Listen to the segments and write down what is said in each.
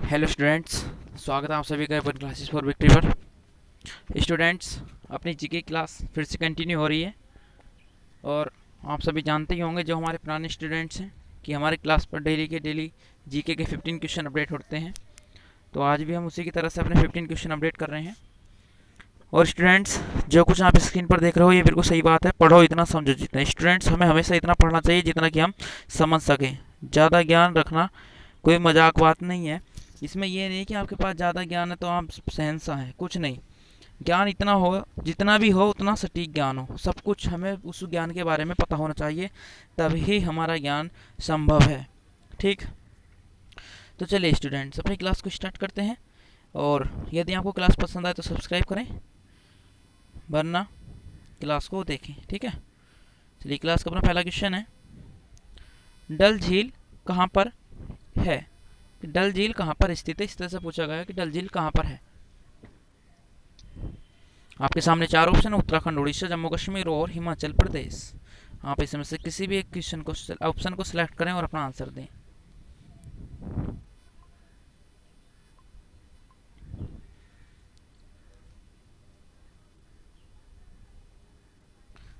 Hello students, स्वागत है आप सभी का अपन क्लासेस फॉर विक्ट्री पर। स्टूडेंट्स, अपनी जीके क्लास फिर से कंटिन्यू हो रही है और आप सभी जानते ही होंगे जो हमारे पुराने स्टूडेंट्स हैं कि हमारे क्लास पर डेली के डेली जीके के 15 क्वेश्चन अपडेट होते हैं। तो आज भी हम उसी की तरह से अपने 15 क्वेश्चन अपडेट कर रहे हैं। और स्टूडेंट्स, जो कुछ आप स्क्रीन पर देख रहे हो ये बिल्कुल सही बात है, पढ़ो इतना समझो जितना। स्टूडेंट्स, हमें हमेशा इतना पढ़ना चाहिए जितना कि हम समझ सकें। ज़्यादा ज्ञान रखना कोई मजाक बात नहीं है। इसमें ये नहीं कि आपके पास ज़्यादा ज्ञान है तो आप शहंशाह हैं, कुछ नहीं। ज्ञान इतना हो, जितना भी हो उतना सटीक ज्ञान हो। सब कुछ हमें उस ज्ञान के बारे में पता होना चाहिए, तभी हमारा ज्ञान संभव है। ठीक, तो चलिए स्टूडेंट्स, अपनी क्लास को स्टार्ट करते हैं। और यदि आपको क्लास पसंद आए तो सब्सक्राइब करें, वरना क्लास को देखें। ठीक है, चलिए क्लास का अपना पहला क्वेश्चन है, डल झील कहाँ पर है? डल झील कहाँ पर स्थित है? इस तरह से पूछा गया कि डल झील कहाँ पर है। आपके सामने चार ऑप्शन है, उत्तराखंड, उड़ीसा, जम्मू कश्मीर और हिमाचल प्रदेश। आप इसमें से किसी भी एक क्वेश्चन को ऑप्शन को सिलेक्ट करें और अपना आंसर दें।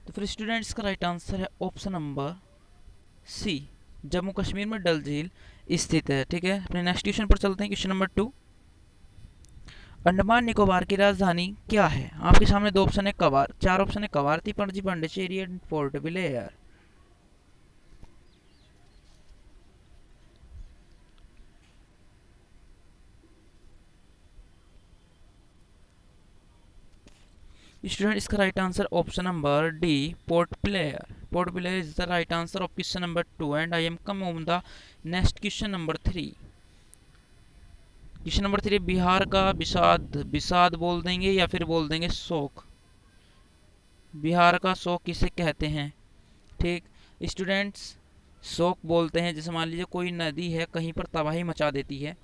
तो फिर स्टूडेंट्स का राइट आंसर है option number C, Jammu Kashmir में डल झील स्थित है। ठीक है, अपने नेक्स्ट क्वेश्चन पर चलते हैं। क्वेश्चन नंबर 2, अंडमान निकोबार की राजधानी क्या है? आपके सामने दो ऑप्शन है, कवार, चार ऑप्शन है, कवारती, पणजी, पांडिचेरी एंड पोर्ट ब्लेयर। स्टूडेंट, इसका right answer option number D, Port Blair. Port Blair is the right answer of question number 2 and I am come on the next question number 3। Question number 3, Bihar का विषाद, विषाद बोल देंगे या फिर बोल देंगे शोक। बिहार का शोक किसे कहते हैं? ठीक स्टूडेंट्स, शोक बोलते हैं जैसे मान लीजिए कोई नदी है कहीं पर तबाही मचा देती है,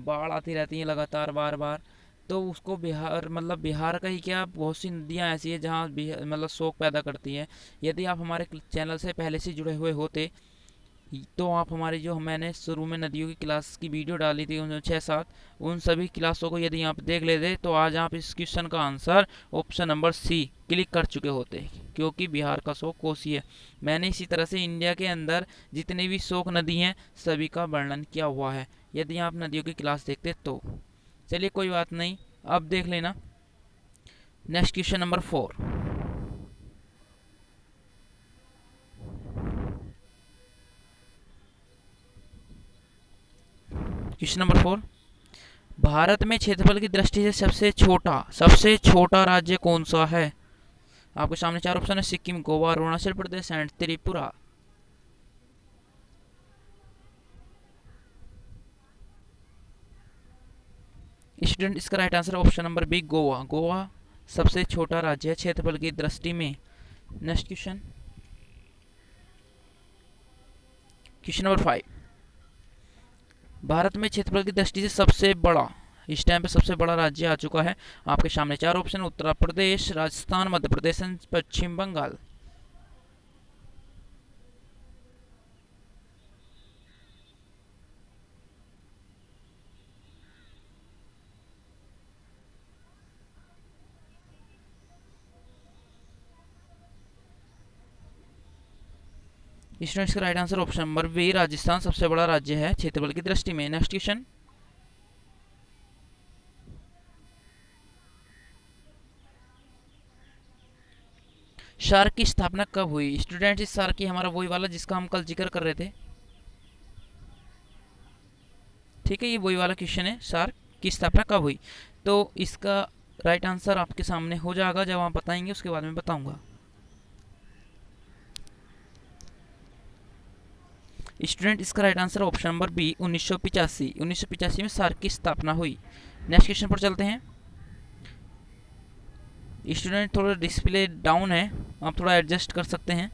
बाढ़ आती रहती है लगातार बार बार, तो उसको बिहार, मतलब बिहार का ही क्या, बहुत सी नदियाँ ऐसी है जहाँ मतलब शोक पैदा करती है। यदि आप हमारे चैनल से पहले से जुड़े हुए होते तो आप हमारी जो मैंने शुरू में नदियों की क्लास की वीडियो डाली थी उन 6-7, उन सभी क्लासों को यदि आप देख लेते तो आज आप इस क्वेश्चन का answer option number C click कर चुके होते, क्योंकि बिहार का शोक कोसी है। मैंने इसी तरह से इंडिया के अंदर जितनी भी शोक नदी हैं सभी का वर्णन किया हुआ है, यदि आप नदियों की क्लास देखते तो। चलिए कोई बात नहीं, अब देख लेना next question number 4। Question number 4, Bharat में क्षेत्रफल की दृष्टि से सबसे छोटा राज्य कौन सा है? आपके सामने चार ऑप्शन है, सिक्किम, गोवा, अरुणाचल प्रदेश एंड त्रिपुरा। स्टूडेंट, इसका right answer option number B, Goa. Goa सबसे छोटा राज्य है क्षेत्रफल की दृष्टि में। Next question, question number 5, Bharat में क्षेत्रफल की दृष्टि से सबसे बड़ा, इस टाइम पे सबसे बड़ा राज्य आ चुका है। आपके सामने चार option, Uttar Pradesh, Rajasthan, Madhya Pradesh and Paschim Bangal. Students का right answer option number B, Rajasthan सबसे बड़ा राज्य है क्षेत्रफल की दृष्टि में। नेक्स्ट क्वेश्चन, सार्क की स्थापना कब हुई? स्टूडेंट्स, इस सार्क की हमारा वही वाला जिसका हम कल जिक्र कर रहे थे। ठीक है, ये वही वाला क्वेश्चन है, सार्क की स्थापना कब हुई। तो इसका राइट आंसर आपके सामने हो जाएगा जब आप बताएंगे, उसके बाद में बताऊंगा। स्टूडेंट, इसका right answer option number B, 1985। 1985 में सार्क की स्थापना हुई। नेक्स्ट क्वेश्चन पर चलते हैं। स्टूडेंट, थोड़ा डिस्प्ले डाउन है, आप थोड़ा एडजस्ट कर सकते हैं।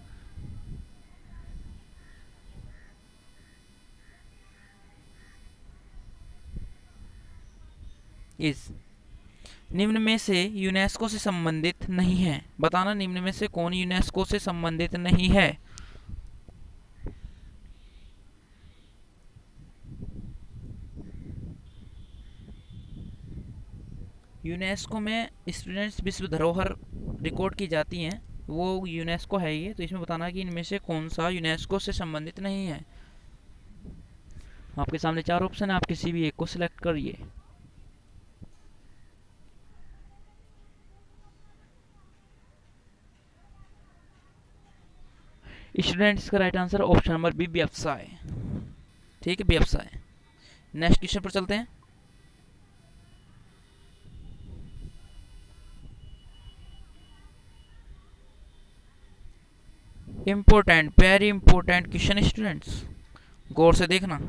इस निम्न में से यूनेस्को से संबंधित नहीं है, बताना निम्न में से कौन यूनेस्को से संबंधित नहीं है। यूनेस्को में स्टूडेंट्स विश्व धरोहर रिकॉर्ड की जाती हैं, वो यूनेस्को है ये। तो इसमें बताना है कि इनमें से कौन सा यूनेस्को से संबंधित नहीं है। आपके सामने 4 ऑप्शन है, आप किसी भी एक को सिलेक्ट करिए। स्टूडेंट्स का right answer option number B, व्यवसाय। ठीक है, व्यवसाय। नेक्स्ट क्वेश्चन पर चलते हैं। Important, very important question students, गौर से देखना।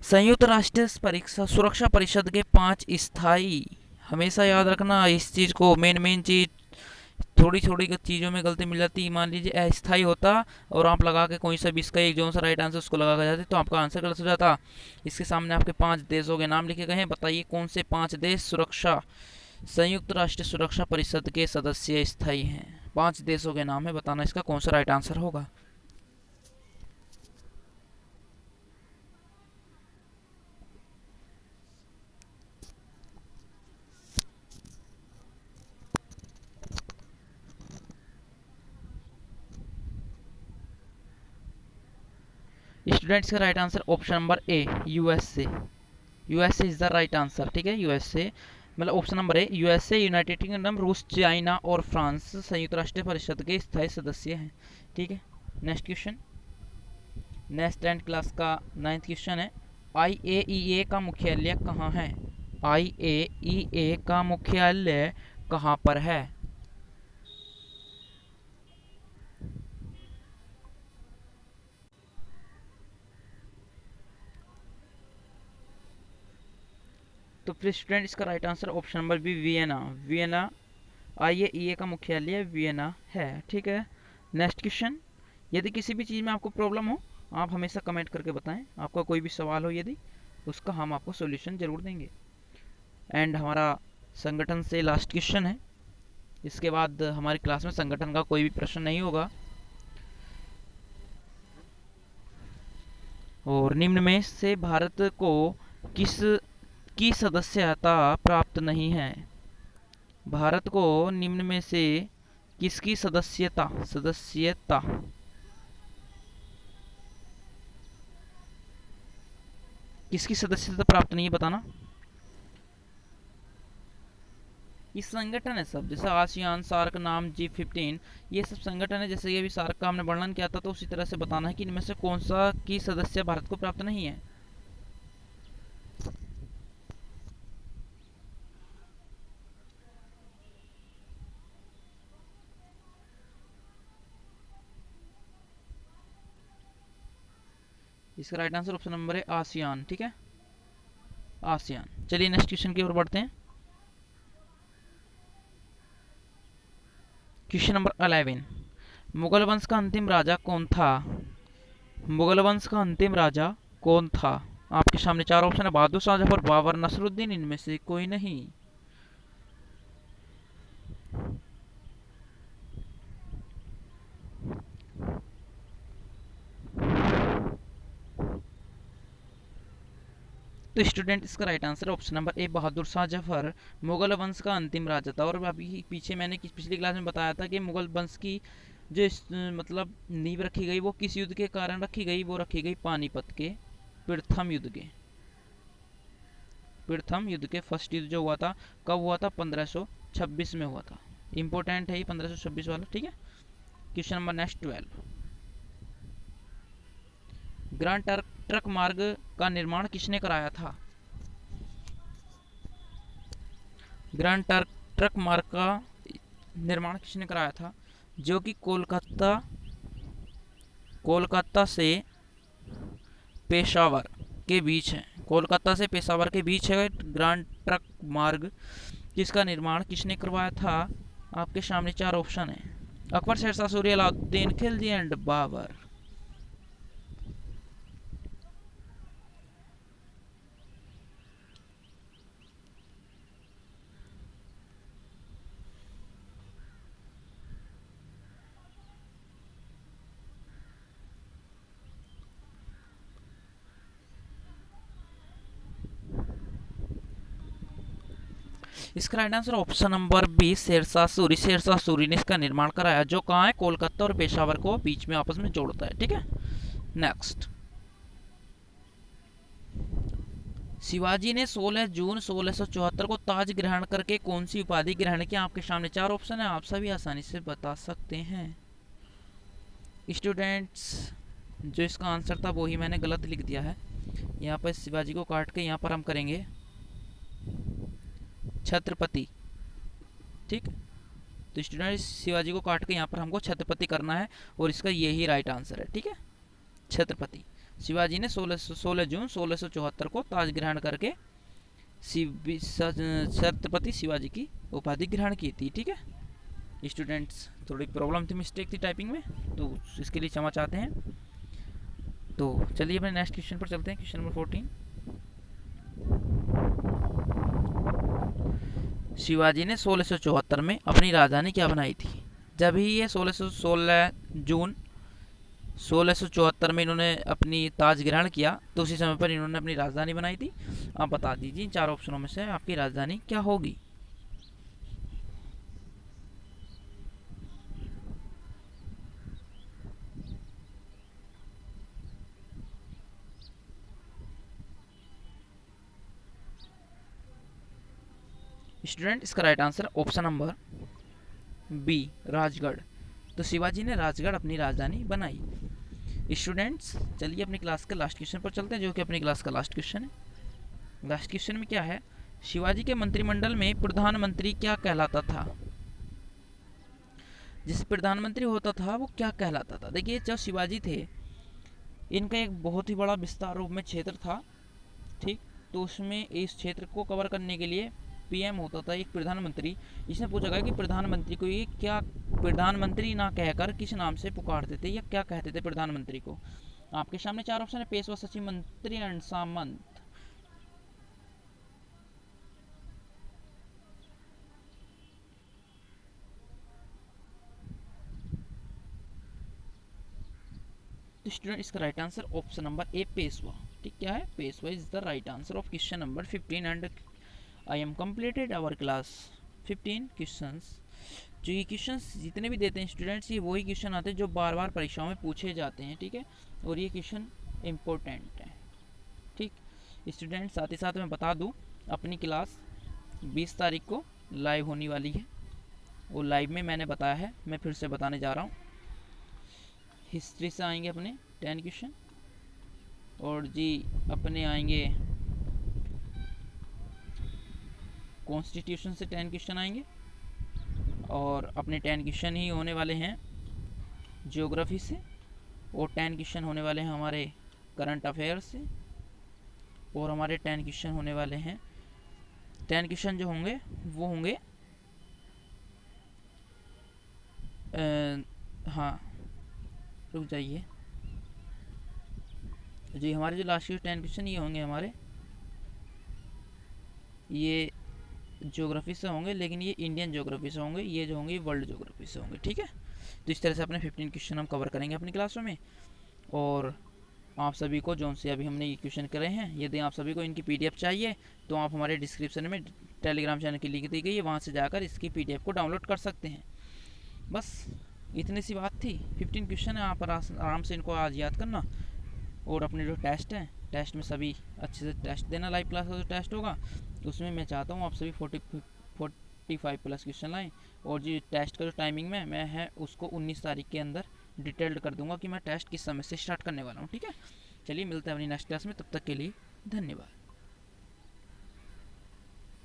संयुक्त राष्ट्र परीक्षा सुरक्षा परिषद के 5 स्थायी, हमेशा याद रखना इस चीज को, मेन चीज। थोड़ी थोड़ी चीज़ों में गलती मिल जाती है। मान लीजिए अस्थायी होता और आप लगा के कोई सा भी इसका एक जो सा राइट आंसर उसको लगा के जाते तो आपका आंसर गलत हो जाता। इसके सामने आपके 5 देशों के नाम लिखे गए हैं, बताइए कौन से 5 देश सुरक्षा संयुक्त राष्ट्र सुरक्षा परिषद के सदस्य स्थायी हैं। 5 देशों के नाम है, बताना इसका कौन सा राइट आंसर होगा। स्टूडेंट्स का right answer option number A, USA. USA is the right answer. ठीक है, यूएसए मतलब ऑप्शन नंबर ए, यूएसए, यूनाइटेड किंगडम, रूस, चाइना और फ्रांस संयुक्त राष्ट्र परिषद के स्थायी सदस्य हैं। ठीक है, next question, next 10th class का 9th क्वेश्चन है। IAEA का मुख्यालय कहाँ है? IAEA का मुख्यालय कहाँ पर है? तो फिर स्टूडेंट इसका right answer option number B, Vienna. Vienna, IAEA का मुख्यालय वियना है। ठीक है, नेक्स्ट क्वेश्चन। यदि किसी भी चीज़ में आपको प्रॉब्लम हो, आप हमेशा कमेंट करके बताएं। आपका कोई भी सवाल हो यदि, उसका हम आपको सॉल्यूशन जरूर देंगे। एंड हमारा संगठन से लास्ट क्वेश्चन है, इसके बाद हमारी क्लास में संगठन का कोई भी प्रश्न नहीं होगा। और निम्न में से भारत को किस की सदस्यता प्राप्त नहीं है? भारत को निम्न में से किसकी सदस्यता सदस्यता किसकी सदस्यता प्राप्त नहीं है, बताना। ये संगठन है सब, जैसे आसियान, सार्क, नाम, G15, ये सब संगठन है। जैसे ये भी सार्क का हमने वर्णन किया था, तो उसी तरह से बताना है कि इनमें से कौन सा की सदस्य भारत को प्राप्त नहीं है। इसका राइट आंसर ऑप्शन नंबर है आसियान। ठीक है, आसियान। चलिए नेक्स्ट क्वेश्चन की ओर बढ़ते हैं। क्वेश्चन नंबर 11, मुगल वंश का अंतिम राजा कौन था? मुगल वंश का अंतिम राजा कौन था? आपके सामने 4 ऑप्शन है, बहादुर शाह जफर, बाबर, नसरुद्दीन, इनमें से कोई नहीं। तो स्टूडेंट इसका right answer option number A, Bahadur Shah Zafar Mughal वंश का अंतिम राजा था। और अभी पीछे मैंने पिछली क्लास में बताया था कि मुगल वंश की जो मतलब नींव रखी गई वो किस युद्ध के कारण रखी गई? वो रखी गई पानीपत के प्रथम युद्ध के। प्रथम युद्ध के फर्स्ट युद्ध जो हुआ था, कब हुआ था? 1526 में हुआ था। इंपॉर्टेंट है ये 1526 वाला। ठीक है, question number next 12, grand truck मार्ग का निर्माण किसने कराया था? ग्रांड ट्रक मार्ग का निर्माण किसने कराया था, जो कि कोलकाता से पेशावर के बीच है? कोलकाता से पेशावर के बीच है ग्रांड ट्रक मार्ग, जिसका निर्माण किसने करवाया था? आपके सामने 4 ऑप्शन है, अकबर, शेरशाह सूरी, अलाउद्दीन खिलजी एंड बाबर। इसका right answer option number B, Shershah Suri. Shershah Suri ने इसका निर्माण कराया, जो कहाँ है, कोलकाता और पेशावर को बीच में आपस में जोड़ता है। ठीक है, नेक्स्ट। शिवाजी ने 16 जून 1674 को ताज ग्रहण करके कौन सी उपाधि ग्रहण की? आपके सामने 4 ऑप्शन है, आप सभी आसानी से बता सकते हैं। स्टूडेंट्स, जो इसका आंसर था वो ही मैंने गलत लिख दिया है। यहाँ पर शिवाजी को काट के यहाँ पर हम करेंगे छत्रपति। ठीक, तो स्टूडेंट शिवाजी को काट के यहाँ पर हमको छत्रपति करना है और इसका यही राइट आंसर है। ठीक है, छत्रपति। शिवाजी ने 16 जून 1674 को ताज ग्रहण करके छत्रपति शिवाजी की उपाधि ग्रहण की थी। ठीक है स्टूडेंट्स, थोड़ी प्रॉब्लम थी, मिस्टेक थी टाइपिंग में, तो इसके लिए क्षमा चाहते हैं। तो चलिए अपने नेक्स्ट क्वेश्चन पर चलते हैं। Question number 14। शिवाजी ने 1674 में अपनी राजधानी क्या बनाई थी? जब ही ये 16 जून 1674 में इन्होंने अपनी ताज ग्रहण किया, तो उसी समय पर इन्होंने अपनी राजधानी बनाई थी। आप बता दीजिए इन 4 ऑप्शनों में से आपकी राजधानी क्या होगी? स्टूडेंट, इसका right answer option number B, Rajgarh. तो शिवाजी ने राजगढ़ अपनी राजधानी बनाई। स्टूडेंट्स, चलिए अपनी क्लास के लास्ट क्वेश्चन पर चलते हैं, जो कि अपनी क्लास का लास्ट क्वेश्चन है। लास्ट क्वेश्चन में क्या है? शिवाजी के मंत्रिमंडल में प्रधानमंत्री क्या कहलाता था? जिस प्रधानमंत्री होता था वो क्या कहलाता था? देखिए, जब शिवाजी थे, इनका एक बहुत ही बड़ा विस्तार रूप में क्षेत्र था। ठीक, तो उसमें इस क्षेत्र को कवर करने के लिए पीएम होता था, एक प्रधानमंत्री। इसने पूछा गया कि प्रधानमंत्री को ये क्या, प्रधानमंत्री ना कहकर किस नाम से पुकारते थे या क्या कहते थे प्रधानमंत्री को? आपके सामने 4 ऑप्शन है, पेशवा, सचिव, मंत्री एंड सामंत। स्टूडेंट, इसका right answer option number A, Peshwa. ठीक, क्या है? Peshwa is the right answer of question number 15 and I am completed our class 15 questions. जो ये क्वेश्चंस जितने भी देते हैं स्टूडेंट्स, ये वही क्वेश्चन आते हैं जो बार बार परीक्षाओं में पूछे जाते हैं। ठीक है, और ये क्वेश्चन इम्पोर्टेंट है। ठीक स्टूडेंट्स, साथ ही साथ मैं बता दूं, अपनी क्लास 20 तारीख को लाइव होने वाली है। वो लाइव में मैंने बताया है, मैं फिर से बताने जा रहा हूँ। हिस्ट्री से आएंगे अपने 10 क्वेश्चन, और जी अपने आएंगे कॉन्स्टिट्यूशन से 10 क्वेश्चन आएंगे, और अपने 10 क्वेश्चन ही होने वाले हैं ज्योग्राफी से, और 10 क्वेश्चन होने वाले हैं हमारे करंट अफेयर्स से, और हमारे 10 क्वेश्चन होने वाले हैं, 10 क्वेश्चन जो होंगे वो होंगे हाँ, रुक जाइए जी, हमारे जो लास्ट के 10 क्वेश्चन ये होंगे हमारे, ये ज्योग्राफी से होंगे, लेकिन ये इंडियन ज्योग्राफी से होंगे, ये जो होंगे वर्ल्ड ज्योग्राफी से होंगे। ठीक है, तो इस तरह से अपने 15 क्वेश्चन हम कवर करेंगे अपनी क्लासों में। और आप सभी को जो से अभी हमने ये क्वेश्चन करे हैं, यदि आप सभी को इनकी पीडीएफ चाहिए तो आप हमारे डिस्क्रिप्शन में टेलीग्राम चैनल की लिंक दी गई है, वहाँ से जाकर इसकी पीडीएफ को डाउनलोड कर सकते हैं। बस इतनी सी बात थी। 15 क्वेश्चन है, आप आराम से इनको आज याद करना, और अपने जो टेस्ट हैं, टेस्ट में सभी अच्छे से टेस्ट देना। लाइव क्लास का जो टेस्ट होगा उसमें मैं चाहता हूँ आप सभी 45 प्लस क्वेश्चन लाएँ, और जो टेस्ट का जो टाइमिंग में मैं है उसको 19 तारीख के अंदर डिटेल्ड कर दूंगा कि मैं टेस्ट किस समय से स्टार्ट करने वाला हूँ। ठीक है, चलिए मिलते हैं अपनी नेक्स्ट क्लास में, तब तक के लिए धन्यवाद।